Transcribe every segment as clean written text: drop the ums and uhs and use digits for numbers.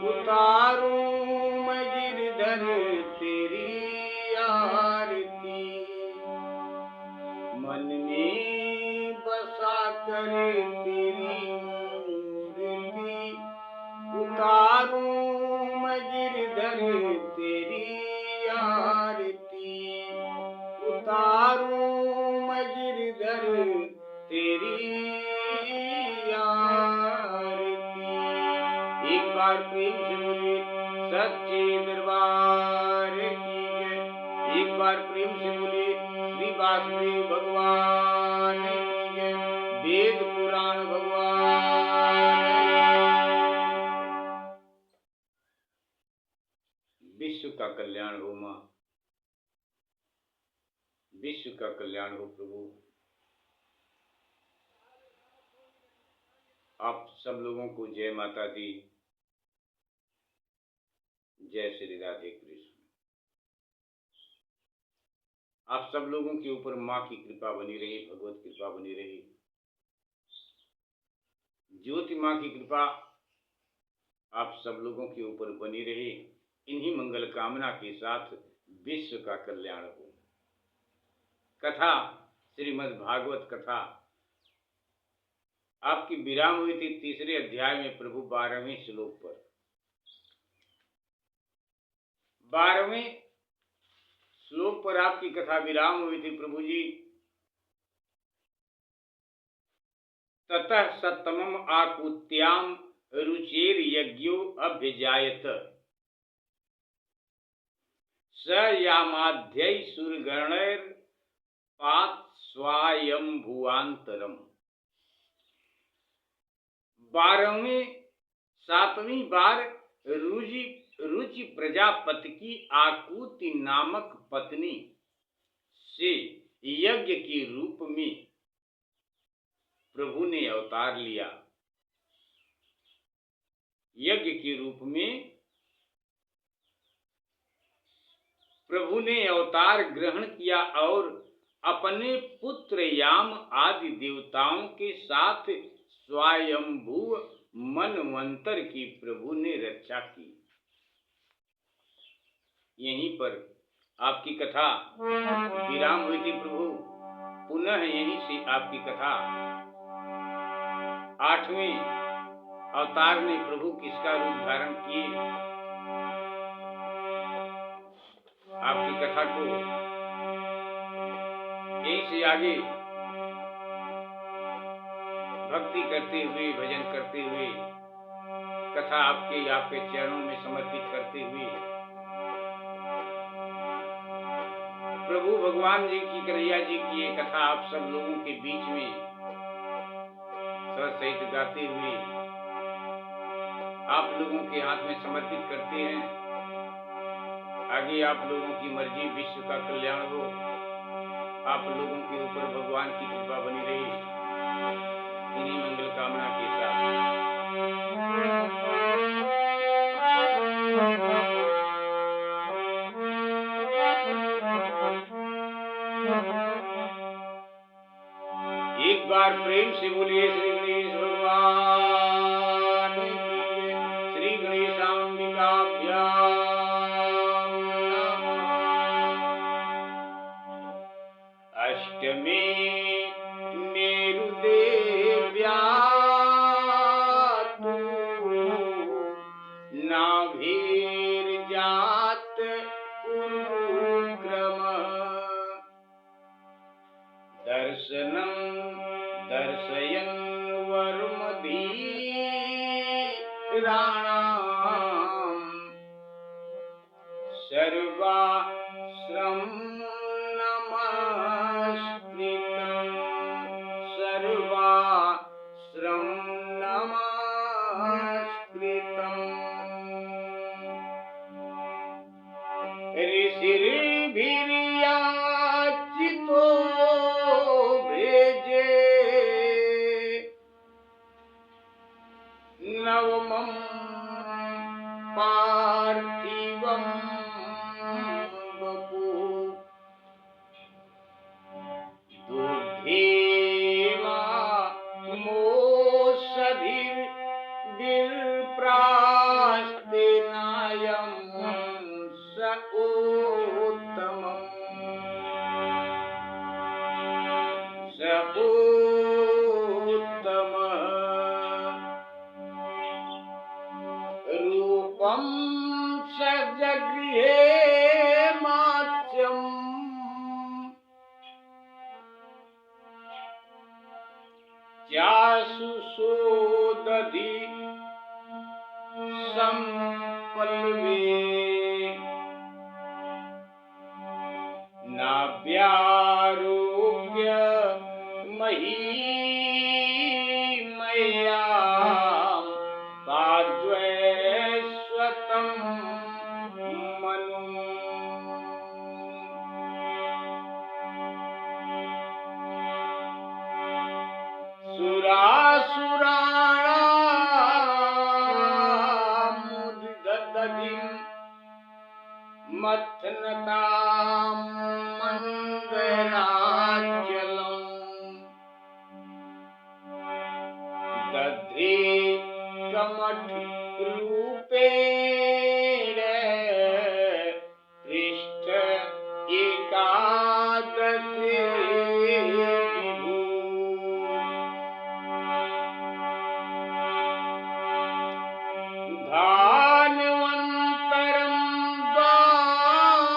उतारूं मैं गिरधर तेरी आरती, मन में बसा कर तेरी मूर्ति। उतारूं मैं गिरधर तेरी आरती, उतारूं मैं गिरधर तेरी आरती। एक बार प्रेम से बोलिए सच्चे दरबार की जय। एक बार प्रेम से बोलिए श्री वासुदेव भगवान की जय। वेद पुराण भगवान की। विश्व का कल्याण हो मां, विश्व का कल्याण हो प्रभु। आप सब लोगों को जय माता दी, जय श्री राधे कृष्ण। आप सब लोगों के ऊपर माँ की कृपा बनी रही, भगवत कृपा बनी रही, ज्योति माँ की कृपा आप सब लोगों के ऊपर बनी रही। इन्हीं मंगल कामना के साथ विश्व का कल्याण हो। कथा श्रीमद् भागवत कथा आपकी विराम हुई थी तीसरे अध्याय में प्रभु 12वें श्लोक पर। 12वें श्लोक पर आपकी कथा विराम हुई थी प्रभु जी। ततः सत्तमम आकुत्याम रुचेर यज्ञो अभ्यजायत स यामाध्यै सुरगणैर पात स्वायंभुवांतरम। 7वीं बार रुचि प्रजापति की आकुति नामक पत्नी से यज्ञ के रूप में प्रभु ने अवतार लिया। यज्ञ के रूप में प्रभु ने अवतार ग्रहण किया और अपने पुत्र याम आदि देवताओं के साथ स्वयंभू मनवंतर की प्रभु ने रक्षा की। यहीं पर आपकी कथा विराम हुई थी प्रभु। पुनः यहीं से आपकी कथा 8वें अवतार ने प्रभु किसका रूप धारण किए, आपकी कथा को यहीं से आगे भक्ति करते हुए, भजन करते हुए, कथा आपके चरणों में समर्पित करते हुए प्रभु भगवान जी की, कन्हैया जी की ये कथा आप सब लोगों के बीच में सहित गाते हुए आप लोगों के हाथ में समर्पित करते हैं। आगे आप लोगों की मर्जी, विश्व का कल्याण हो। आप लोगों के ऊपर भगवान की कृपा बनी रही, इन्हीं मंगल कामना के साथ। एक बार प्रेम से बोलिए श्री गणेश भगवान की जय। श्री गणेशाम्बिकाभ्याम नमः। अष्टमी मेरुदेव्या तु नाभिर्जात उरुक्रमः दर्शनं दर्शयन् वर्मधीराणाम् सर्वाश्रम नमस्कृतं सर्वाश्रम नमस्कृतम् ऋषिर्भिर्याचितो भेजे नवमं पार्थिवं वपु दुग्धेवा मोषधिर्विप्रास्ते वंशजगृहे मात्यम् जासु सोदधि संपल्वे नाभ्यारोप्य महीमया पाद्वैश्वतं मनु सुरासुरामुदिदधतिं मथनतां मन्दराचलम् दधे कमठरूपेण पृष्ठ एकादशे विभू धान्वन्तरं द्वादशम्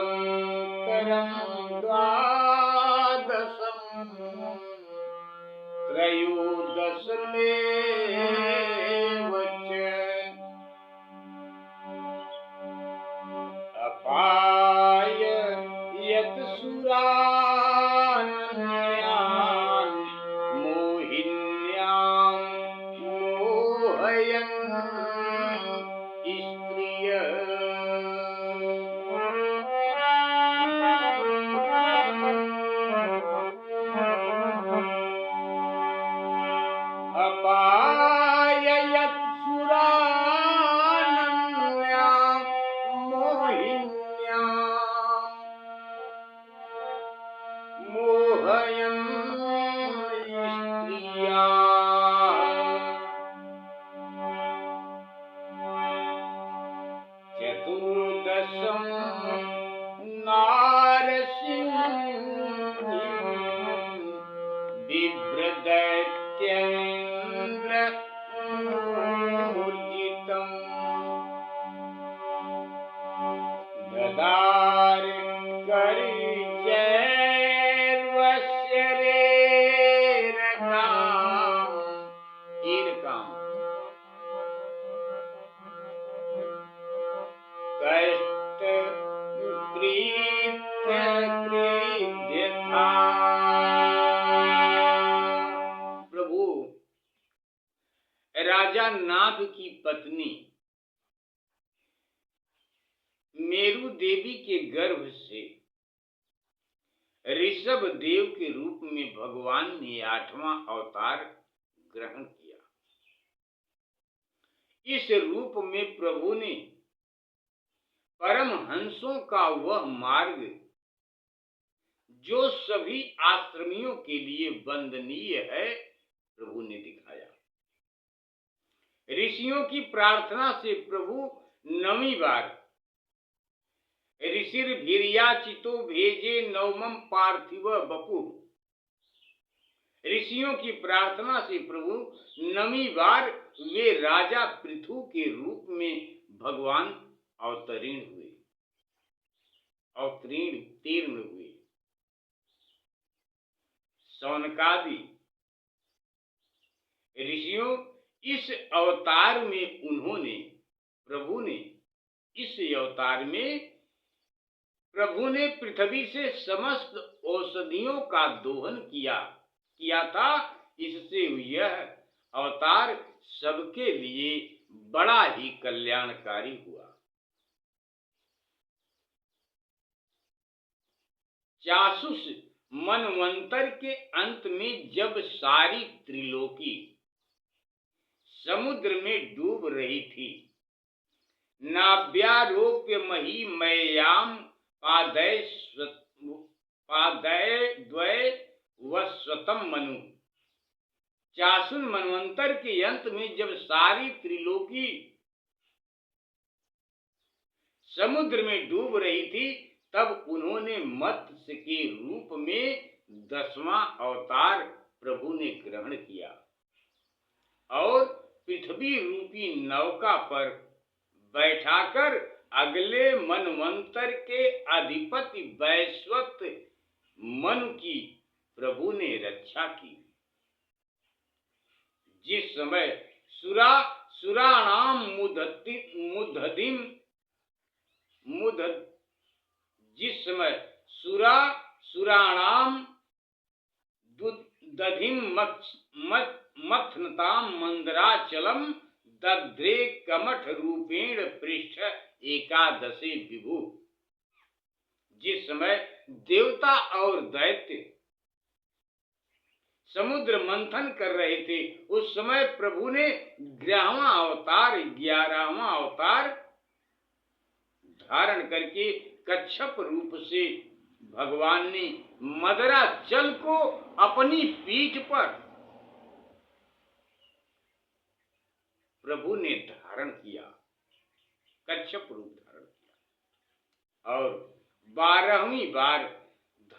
धान्वन्तरं द्वादशम् त्रयोदशमेव च अपाय यत् सुरानन्यान् मोहिन्यां मोहयन् स्त्रियः अपाय यत् सुरानन्यां मोहिन्यां मोहयन् स्त्रियः चतुर्दशं नारसिंहं बिभ्रदैत्येन्द्रमूर्जितम् ददार करिजैर्वस्य रेरकाम् ईरकाम् कष्टप्रीत्यक्रीड्यथा। प्रभु, राजा नाग की पत्नी मेरु देवी के गर्भ से ऋषभ देव के रूप में भगवान ने 8वां अवतार ग्रहण किया। इस रूप में प्रभु ने परमहंसों का वह मार्ग जो सभी आश्रमियों के लिए वंदनीय है, प्रभु ने दिखाया। ऋषियों की प्रार्थना से प्रभु 9वीं बार ऋषिर्भिर्याचितो भेजे नवमं पार्थिव बपु। ऋषियों की प्रार्थना से प्रभु 9वीं बार वे राजा पृथु के रूप में भगवान अवतीर्ण हुए। शौनकादि ऋषियों इस अवतार में प्रभु ने पृथ्वी से समस्त औषधियों का दोहन किया था। इससे यह अवतार सबके लिए बड़ा ही कल्याणकारी हुआ। चासुस मनवंतर के अंत में जब सारी त्रिलोकी समुद्र में डूब रही थी, नाभ्यारोप्य महीमयाम पादय द्वय वस्वतम मनु। चासुन मनवंतर के अंत में जब सारी त्रिलोकी समुद्र में डूब रही थी, तब उन्होंने मत्स्य के रूप में 10वां अवतार प्रभु ने ग्रहण किया और पृथ्वी रूपी नौका पर बैठाकर अगले मनवंतर के अधिपति वैश्वत मनु की प्रभु ने रक्षा की। जिस समय सुराणाम जिस समय सुराणाम दधिम मथनताम मंदराचलम दध्रे कमठ रूपेण पृष्ठ एकादशे विभु। जिस समय देवता और दैत्य समुद्र मंथन कर रहे थे, उस समय प्रभु ने 11वां अवतार धारण करके कच्छप रूप से भगवान ने मदराचल को अपनी पीठ पर प्रभु ने धारण किया, कच्छप रूप धारण किया। और 12वीं बार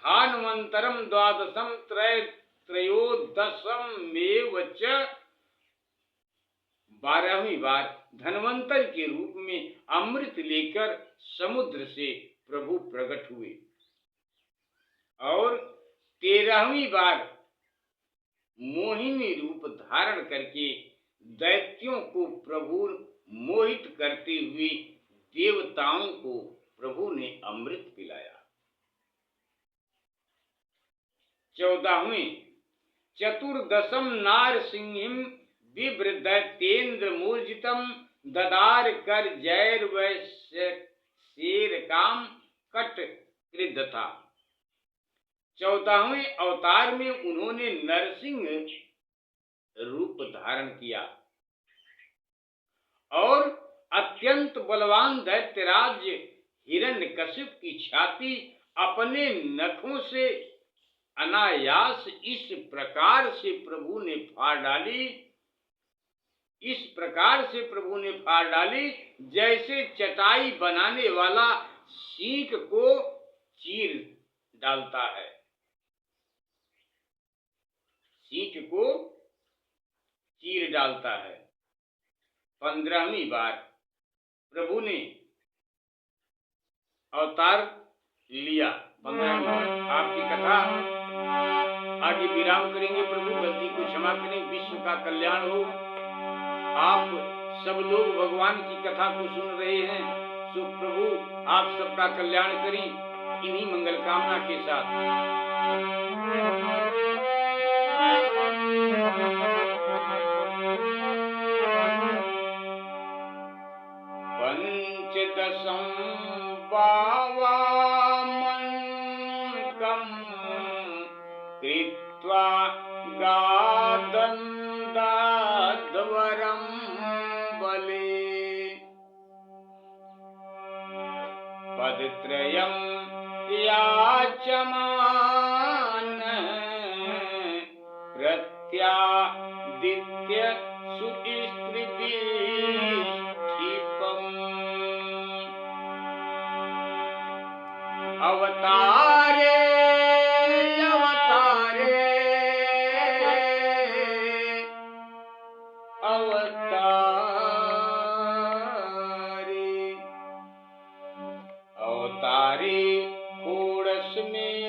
धानवंतरम द्वादशम त्रयोदशम मेव च, 12वीं बार धनवंतर के रूप में अमृत लेकर समुद्र से प्रभु प्रकट हुए और 13वीं बार मोहिनी रूप धारण करके दैत्यों को प्रभु मोहित करते हुए देवताओं को प्रभु ने अमृत पिलाया। 14वीं चतुर्दशम नारसिंहिम विभ्रदैत्येन्द्र मूर्जितम ददार कर जैर शेर काम कट कृद्ध था। 14वें अवतार में उन्होंने नरसिंह रूप धारण किया और अत्यंत बलवान दैत्यराज हिरण्यकशिप की छाती अपने नखों से अनायास इस प्रकार से प्रभु ने फाड़ डाली जैसे चटाई बनाने वाला सीक को चीर डालता है। सीक को चीर डालता है। 15वीं बार प्रभु ने अवतार लिया। 15वीं बार आपकी कथा आगे विराम करेंगे। प्रभु गलती को क्षमा करें, विश्व का कल्याण हो। आप सब लोग भगवान की कथा को सुन रहे हैं, सो प्रभु आप सबका कल्याण करें इन्हीं मंगल कामना के साथ। पंचदशम पावामंकम कृत्वा गादन्दाध्वरं बले पदत्रयं याचमान प्रत्यादित्य सुस्त्रीभिष्ठिपम् अवतारे अवतारे अवतारे अवतारे षोडश में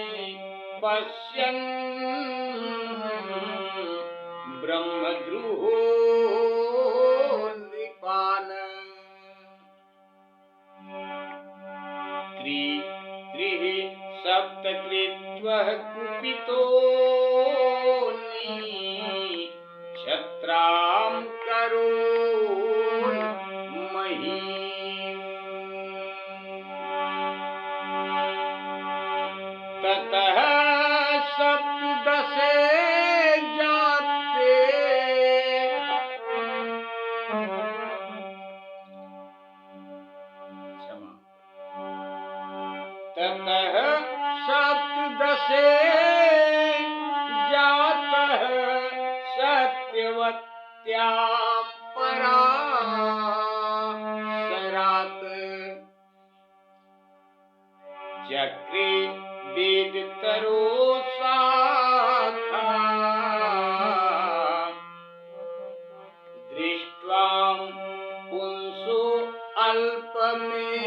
पश्यन् ब्रह्मद्रुहो नृपान् त्रिः सप्तकृत्वः कुपितो क्षत्रां करोन् महीम् ततः सप्तदशे जाते ततः सप्तदशे जातः सत श्याम परासरात चक्रे वेद तरो शाखा दृष्ट्वां पुंसो अल्पमेधस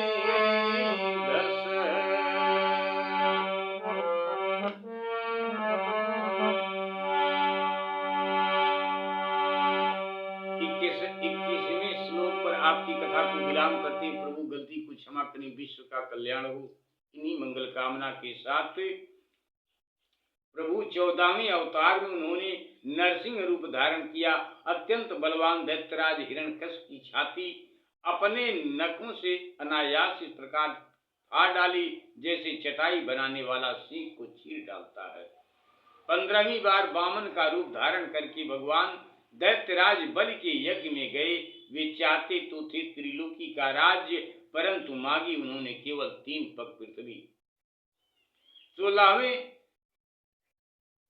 इक्कीसवें श्लोक पर आपकी कथा को विराम करते हैं। प्रभु गलती को क्षमा करें, विश्व का कल्याण हो। इन्हीं मंगल कामना के साथ प्रभु 14वें अवतार में उन्होंने नरसिंह रूप धारण किया। अत्यंत बलवान दैत्यराज हिरण्यकश्यप की छाती अपने नखों से अनायास इस प्रकार फाड़ डाली जैसे चटाई बनाने वाला सींग को चीर डालता है। 15वीं बार वामन का रूप धारण करके भगवान दैत्यराज बलि के यज्ञ में गए। वे चाहते तो थे त्रिलोकी का राज्य, परंतु मांगी उन्होंने केवल 3 पग पृथ्वी। 16वें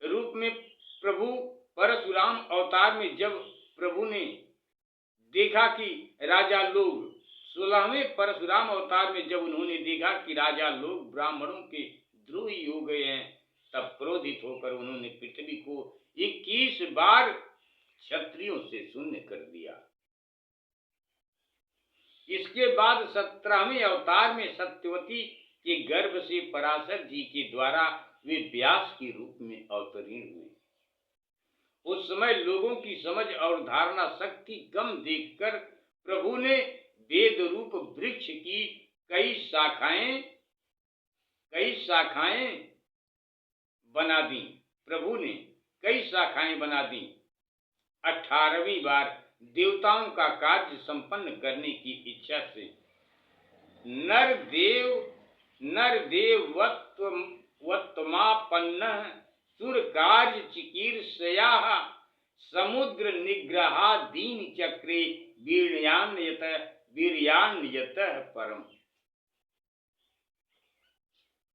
रूप में प्रभु परशुराम अवतार में जब प्रभु ने देखा कि राजा लोग 16वें परशुराम अवतार में जब उन्होंने देखा कि राजा लोग ब्राह्मणों के द्रोही हो गए हैं, तब क्रोधित होकर उन्होंने पृथ्वी को 21 बार क्षत्रियों से शून्य कर दिया। इसके बाद 17वें अवतार में सत्यवती के गर्भ से पराशर जी के द्वारा वे व्यास के रूप में अवतरीण हुए। उस समय लोगों की समझ और धारणा शक्ति कम देखकर प्रभु ने वेद रूप वृक्ष की कई शाखाएं बना दी। प्रभु ने कई शाखाएं बना दी। 18वीं बार देवताओं का कार्य संपन्न करने की इच्छा से नरदेवत्वमापन्न सुर कार्य चिकीर्षया समुद्र निग्रहा दीन चक्रे वीर्यान्यत परम।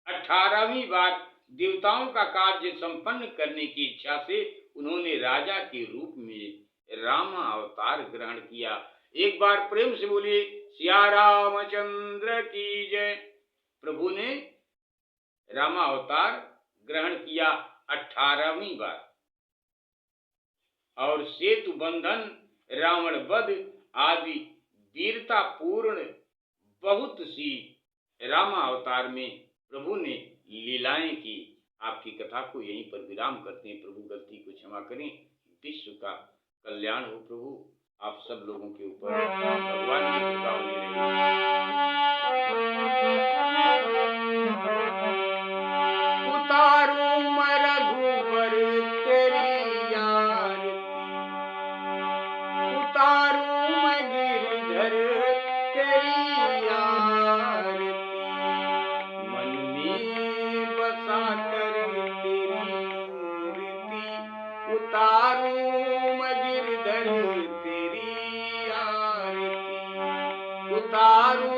18वीं बार देवताओं का कार्य संपन्न करने की इच्छा से उन्होंने राजा के रूप में राम अवतार ग्रहण किया। एक बार प्रेम से बोलिए सिया रामचंद्र की जय। प्रभु ने राम अवतार ग्रहण किया 18वीं बार और सेतु बंधन, रावण वध आदि वीरता पूर्ण बहुत सी राम अवतार में प्रभु ने लीलाएं की। आपकी कथा को यहीं पर विराम करते हैं। प्रभु गलती को क्षमा करें, विश्व का कल्याण हो। प्रभु आप सब लोगों के ऊपर भगवान की कृपा बनी रहे। उतारू रघुबर तेरी आरती, उतारू गिरधर तेरी आरती, मन में बसा कर तेरी मूर्ति, उतारू गिरधर तेरी आरती, उतारू